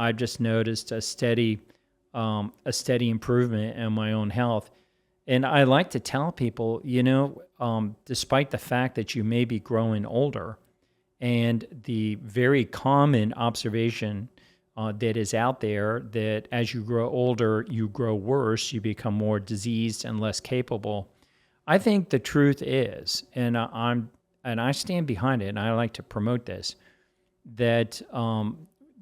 I just noticed a steady improvement in my own health. And I like to tell people, despite the fact that you may be growing older, and the very common observation that is out there that as you grow older, you grow worse, you become more diseased and less capable. I think the truth is, and I stand behind it, and I like to promote this, that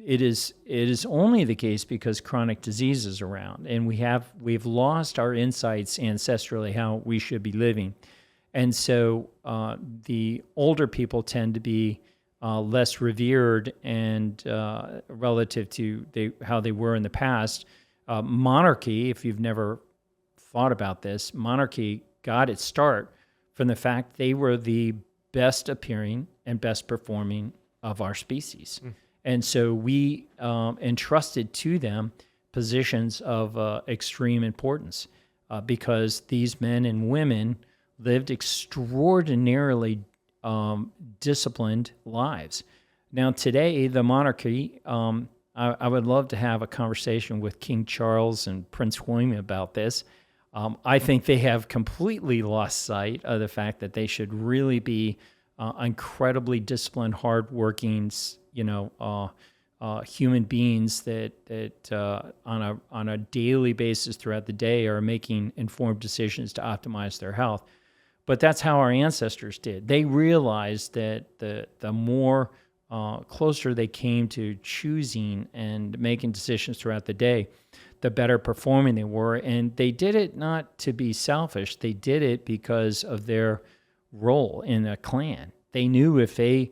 it is only the case because chronic disease is around, and we've lost our insights ancestrally how we should be living, and so the older people tend to be less revered and relative to how they were in the past. Monarchy, if you've never thought about this, monarchy got its start from the fact they were the best appearing and best performing of our species. And so we entrusted to them positions of extreme importance because these men and women lived extraordinarily disciplined lives. Now today, the monarchy, I would love to have a conversation with King Charles and Prince William about this. I think they have completely lost sight of the fact that they should really be incredibly disciplined, hardworking, human beings that on a daily basis throughout the day are making informed decisions to optimize their health. But that's how our ancestors did. They realized that the more closer they came to choosing and making decisions throughout the day, the better performing they were. And they did it not to be selfish. They did it because of their role in a clan. They knew if they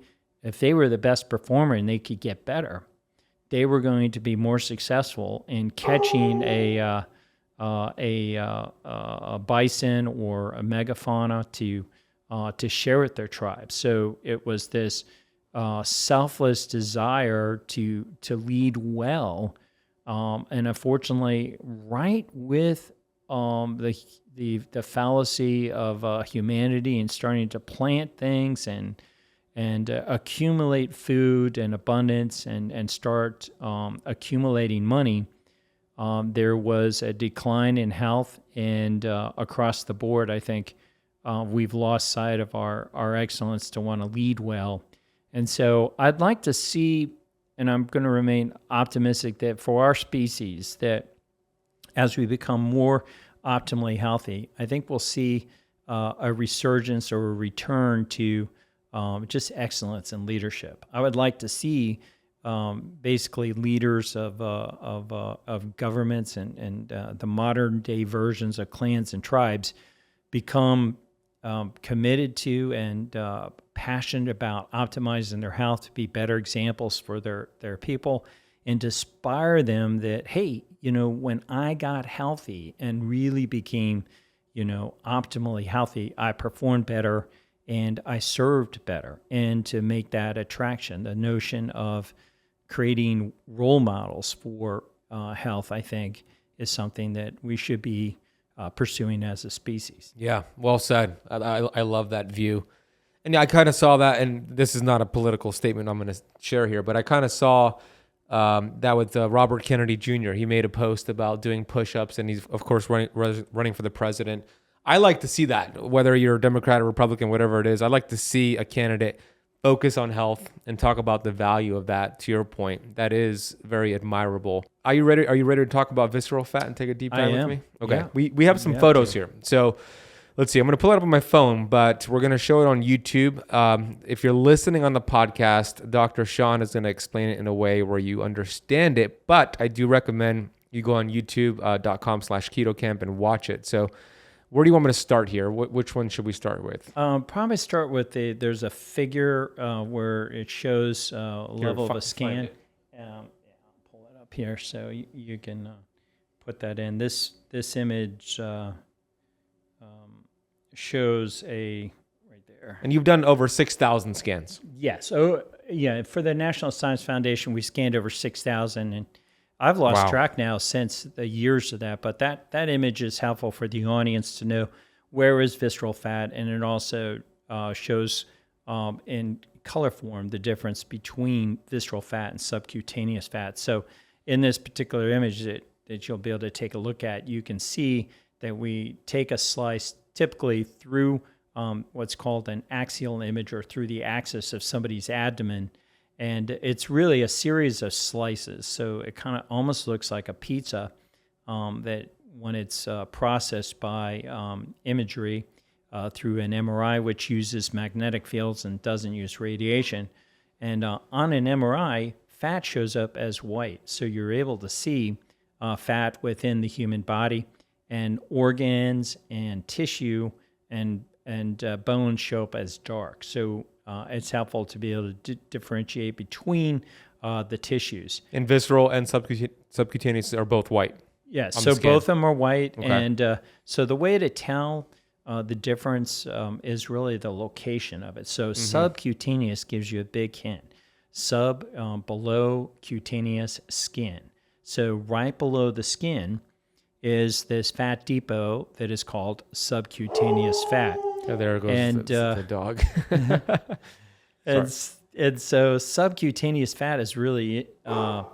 were the best performer and they could get better, they were going to be more successful in catching a bison or a megafauna to share with their tribe. So it was this selfless desire to lead well, and unfortunately, right with the fallacy of humanity and starting to plant things and accumulate food and abundance and start accumulating money. There was a decline in health, and across the board, I think we've lost sight of our excellence to want to lead well. And so I'd like to see, and I'm going to remain optimistic that for our species, that as we become more optimally healthy, I think we'll see a resurgence or a return to just excellence in leadership. I would like to see basically leaders of governments and the modern day versions of clans and tribes become committed to and passionate about optimizing their health to be better examples for their people, and to inspire them that, hey, when I got healthy and really became, optimally healthy, I performed better and I served better. And to make that attraction, the notion of creating role models for health, I think, is something that we should be pursuing as a species. Yeah, well said. I love that view. And I kind of saw that, and this is not a political statement I'm going to share here, but I kind of saw that with Robert Kennedy Jr. He made a post about doing push-ups, and he's, of course, running for the president. I like to see that, whether you're a Democrat or Republican, whatever it is. I like to see a candidate focus on health and talk about the value of that. To your point, that is very admirable. Are you ready? Are you ready to talk about visceral fat and take a deep dive with me? Okay. Yeah. We have some photos here. So let's see. I'm going to pull it up on my phone, but we're going to show it on YouTube. If you're listening on the podcast, Dr. Sean is going to explain it in a way where you understand it. But I do recommend you go on youtube.com/Keto Kamp and watch it. So where do you want me to start here? Which one should we start with? Probably start with there's a figure where it shows level of a scan. I'll pull it up here so you can put that in. This image shows right there. And you've done over 6,000 scans. Yes. Oh, yeah. For the National Science Foundation, we scanned over 6,000, and I've lost track now since the years of that, but that image is helpful for the audience to know where is visceral fat, and it also shows in color form the difference between visceral fat and subcutaneous fat. So in this particular image that you'll be able to take a look at, you can see that we take a slice typically through what's called an axial image, or through the axis of somebody's abdomen. And it's really a series of slices. So it kind of almost looks like a pizza that when it's processed by imagery through an MRI, which uses magnetic fields and doesn't use radiation. And on an MRI, fat shows up as white. So you're able to see fat within the human body, and organs and tissue and bones show up as dark. So it's helpful to be able to differentiate between the tissues. And visceral and subcutaneous are both white. Yes, so both of them are white. Okay. And so the way to tell the difference is really the location of it. So subcutaneous gives you a big hint. Below cutaneous skin. So right below the skin is this fat depot that is called subcutaneous fat. Oh, there goes the dog. And so subcutaneous fat is really a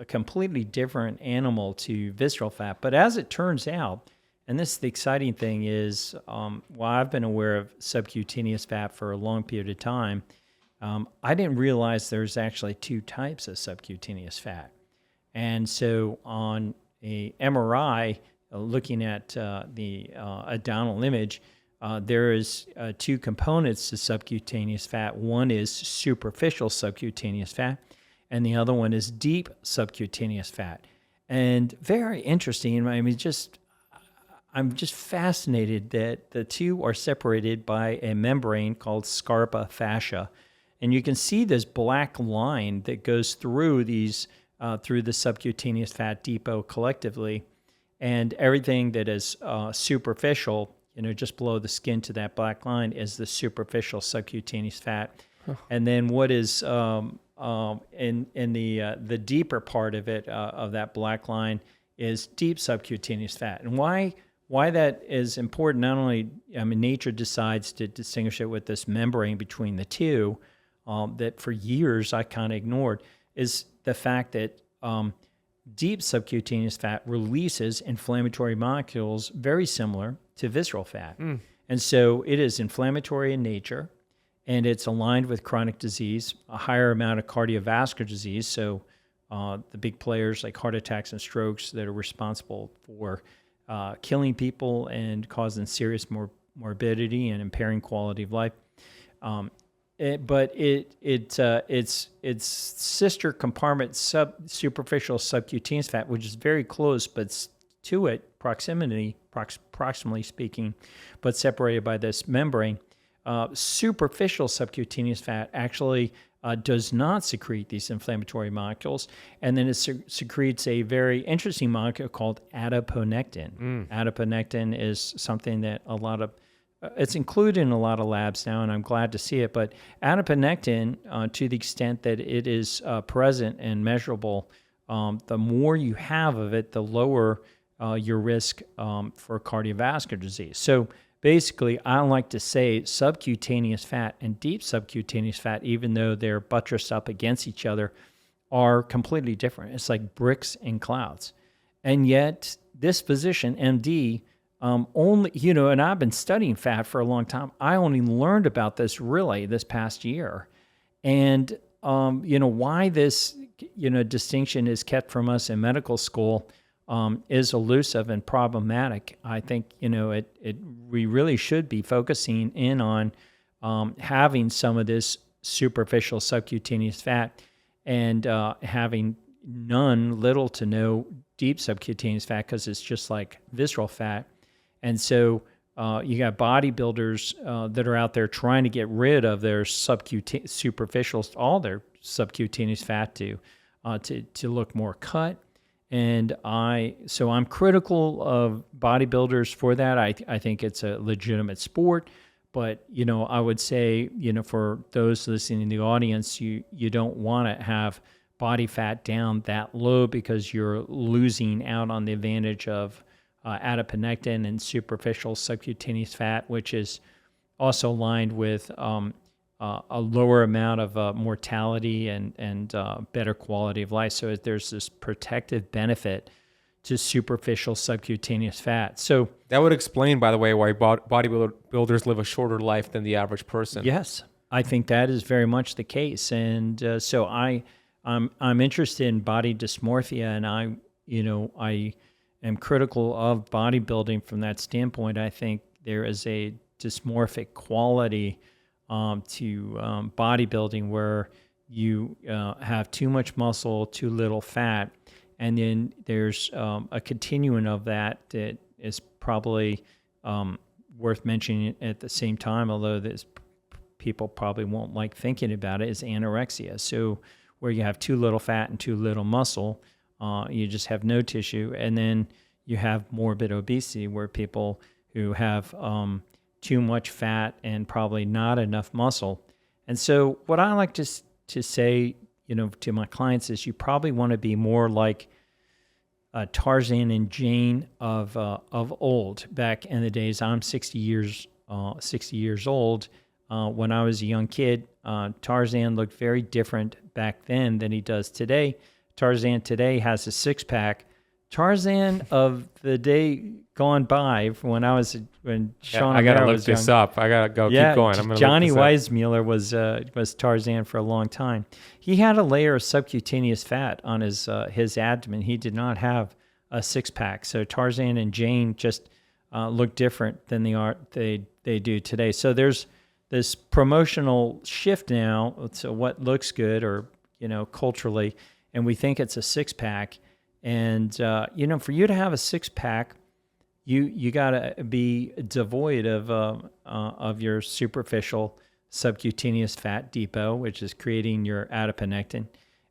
completely different animal to visceral fat. But as it turns out, and this is the exciting thing, is while I've been aware of subcutaneous fat for a long period of time, I didn't realize there's actually two types of subcutaneous fat. And so on a MRI, looking at the abdominal image, there is two components to subcutaneous fat. One is superficial subcutaneous fat, and the other one is deep subcutaneous fat. And very interesting. I mean, I'm just fascinated that the two are separated by a membrane called scarpa fascia. And you can see this black line that goes through these, through the subcutaneous fat depot collectively. And everything that is superficial, just below the skin to that black line, is the superficial subcutaneous fat. Huh. And then what is in the deeper part of it, of that black line, is deep subcutaneous fat. And why that is important, not only, nature decides to distinguish it with this membrane between the two, that for years I kind of ignored, is the fact that deep subcutaneous fat releases inflammatory molecules very similar to visceral fat. And so it is inflammatory in nature, and it's aligned with chronic disease, a higher amount of cardiovascular disease. So the big players like heart attacks and strokes that are responsible for killing people and causing serious morbidity and impairing quality of life. But its sister compartment, superficial subcutaneous fat, which is very close, but to it, proximally speaking, but separated by this membrane. Superficial subcutaneous fat actually does not secrete these inflammatory molecules, and then it secretes a very interesting molecule called adiponectin. Adiponectin is something that it's included in a lot of labs now, and I'm glad to see it. But adiponectin, to the extent that it is present and measurable, the more you have of it, the lower your risk for cardiovascular disease. So basically, I like to say subcutaneous fat and deep subcutaneous fat, even though they're buttressed up against each other, are completely different. It's like bricks and clouds. And yet, this physician, MD, only, and I've been studying fat for a long time. I only learned about this really this past year. And, why this, distinction is kept from us in medical school is elusive and problematic. I think, we really should be focusing in on having some of this superficial subcutaneous fat and having little to no deep subcutaneous fat, because it's just like visceral fat. And so you got bodybuilders that are out there trying to get rid of their superficial, all their subcutaneous fat to look more cut. And I'm critical of bodybuilders for that. I think it's a legitimate sport, but I would say for those listening in the audience, you don't want to have body fat down that low, because you're losing out on the advantage of adiponectin and superficial subcutaneous fat, which is also aligned with a lower amount of mortality and better quality of life. So there's this protective benefit to superficial subcutaneous fat. So that would explain, by the way, why bodybuilders live a shorter life than the average person. Yes, I think that is very much the case. And so I'm interested in body dysmorphia, and I am critical of bodybuilding from that standpoint. I think there is a dysmorphic quality to bodybuilding where you have too much muscle, too little fat, and then there's a continuum of that is probably worth mentioning at the same time, although there's people probably won't like thinking about it, is anorexia. So where you have too little fat and too little muscle, you just have no tissue, and then you have morbid obesity where people who have too much fat and probably not enough muscle. And so what I like to say, to my clients is you probably want to be more like Tarzan and Jane of old. Back in the days, I'm 60 years old. When I was a young kid, Tarzan looked very different back then than he does today. Tarzan today has a six-pack. Tarzan of the day gone by, when Sean, I gotta look this up. I gotta go. Yeah, keep going. I'm gonna Johnny look this Weissmuller was Tarzan for a long time. He had a layer of subcutaneous fat on his abdomen. He did not have a six-pack. So Tarzan and Jane just look different than they do today. So there's this promotional shift now to what looks good, or culturally, and we think it's a six-pack. And for you to have a six-pack, you gotta be devoid of your superficial subcutaneous fat depot, which is creating your adiponectin.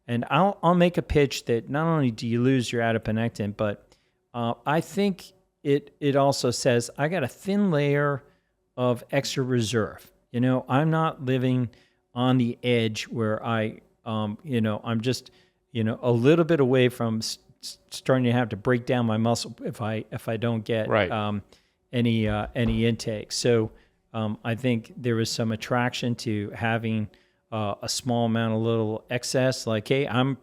And I'll make a pitch that not only do you lose your adiponectin, but I think it also says I got a thin layer of extra reserve. I'm not living on the edge where I'm just a little bit away from starting to have to break down my muscle if I don't get any intake. So I think there was some attraction to having a small amount of little excess. Like, hey, I'm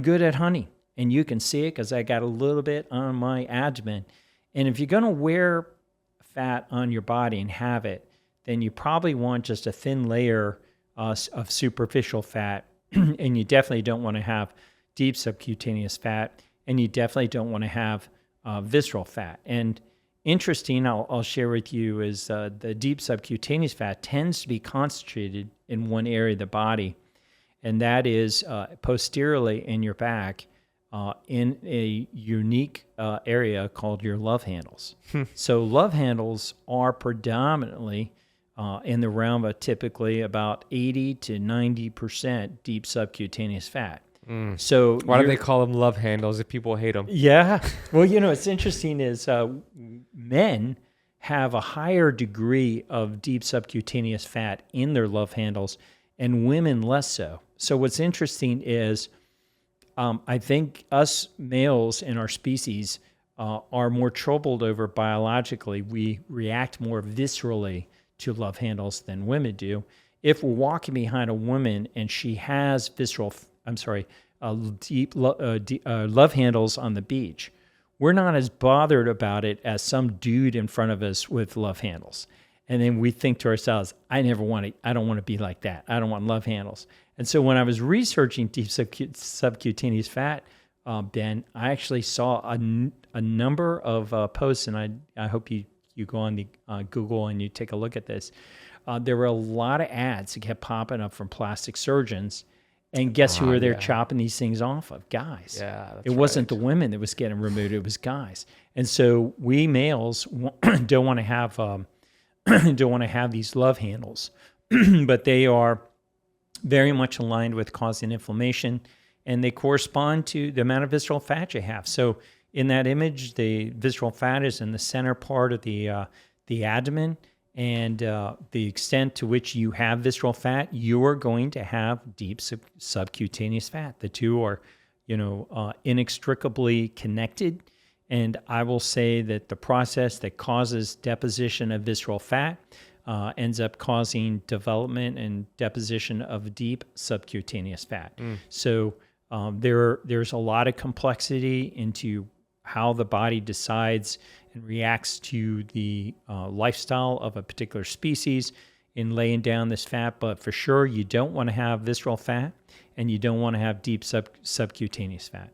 good at honey, and you can see it because I got a little bit on my abdomen. And if you're gonna wear fat on your body and have it, then you probably want just a thin layer of superficial fat, and you definitely don't want to have deep subcutaneous fat, and you definitely don't want to have visceral fat. And interesting, I'll share with you, is the deep subcutaneous fat tends to be concentrated in one area of the body, and that is posteriorly in your back, in a unique area called your love handles. So love handles are predominantly in the realm of typically about 80 to 90% deep subcutaneous fat. So why do they call them love handles if people hate them? Yeah. Well, it's interesting is men have a higher degree of deep subcutaneous fat in their love handles, and women less so. So what's interesting is I think us males in our species are more troubled over biologically. We react more viscerally to love handles than women do. If we're walking behind a woman and she has deep love handles on the beach, we're not as bothered about it as some dude in front of us with love handles. And then we think to ourselves, I don't want to be like that. I don't want love handles. And so when I was researching deep subcutaneous fat, Ben, I actually saw a number of posts, and I hope you go on the Google and you take a look at this. There were a lot of ads that kept popping up from plastic surgeons. And guess who are they chopping these things off of? Guys. Yeah, that's it wasn't the women that was getting removed; it was guys. And so we males don't want to have these love handles, but they are very much aligned with causing inflammation, and they correspond to the amount of visceral fat you have. So in that image, the visceral fat is in the center part of the abdomen. And the extent to which you have visceral fat, you are going to have deep subcutaneous fat. The two are, inextricably connected. And I will say that the process that causes deposition of visceral fat ends up causing development and deposition of deep subcutaneous fat. So there's a lot of complexity into how the body decides and reacts to the lifestyle of a particular species in laying down this fat. But for sure, you don't want to have visceral fat and you don't want to have deep subcutaneous fat.